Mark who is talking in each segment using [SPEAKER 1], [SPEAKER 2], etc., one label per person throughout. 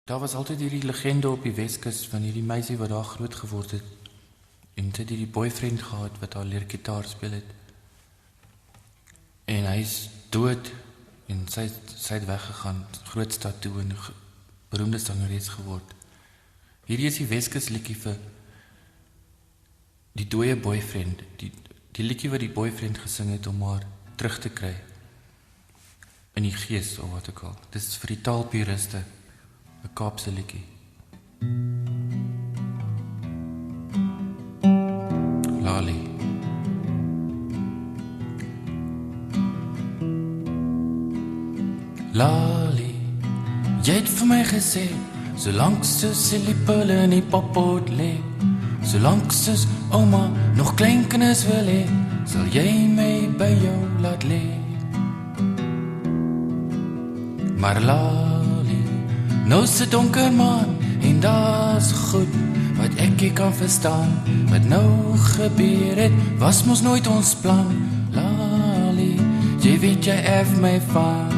[SPEAKER 1] Daar was altyd hierdie legende op die Weskus van hierdie meisie wat daar groot geword het. En sy het hierdie boyfriend gehad wat haar leer gitaar speel het. En hy is dood en sy het weggegaan, groot stad toe en beroemde sangeres geword. Hierdie is die Weskus liedjie vir die dooie boyfriend, die liedjie wat die boyfriend gesing het om haar terug te kry in die gees of wat ook al. Dit is vir die taalpuriste, 'n Kaapse liedjie. Lali. Lali, jy het vir my gesê, solank soos die lippel in die poppot lê, solank soos ouma nog kleinkinders wil hê, sal jy my by jou laat lê. Maar Lali, nou se donker maan en daar's goed wat ek nie kan verstaan. Wat nou gebeur het, was mos nooit ons plan. Lali, jy weet jy erf my van.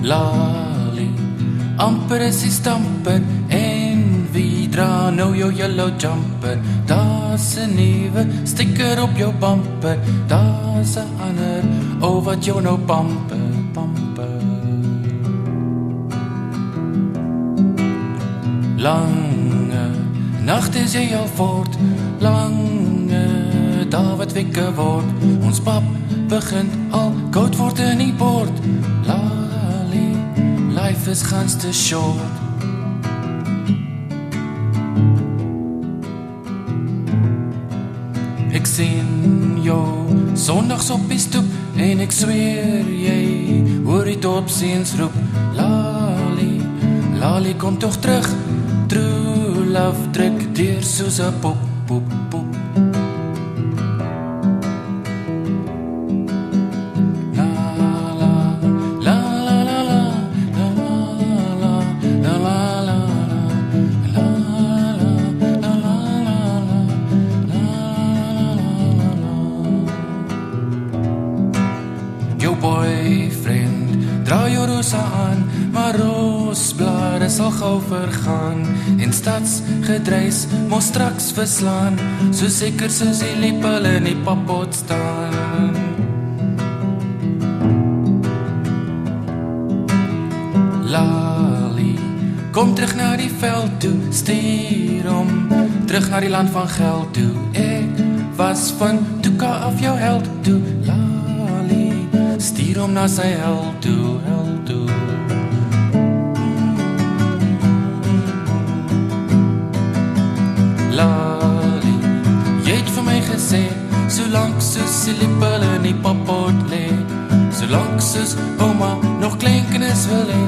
[SPEAKER 1] Lali, amper is die stamper en wie dra nou jou yellow jumper? Daar's 'n nuwe sticker op jou bumper, daar's 'n ander, oh wat jou nou pamper. Lange nacht is jy al voort, lange daar wat wekke word, ons pap begint al koud word in die bord. Lali, life is gans te short. Ek sien jou sondags op die stoep en ek zweer jy hoor die dorpseuns roep. Lali, Lali kom toch terug, true love druk deur soos 'n pop, pop, pop. Boyfriend, draai jou rosa aan, maar roosblare sal gauw vergaan, en stadsgedreis mos straks verslaan, so seker soos die lippel in die pappot staan. Lali, kom terug na die veld toe, stuur om, terug na die land van geld toe, ek was van Tuka af jou held toe. Stuur hom na sy held toe, held toe. Lali, jy het vir my gesê, solank soos die lippel in die pappot lê, solank soos ouma nog kleinkinders wil hê,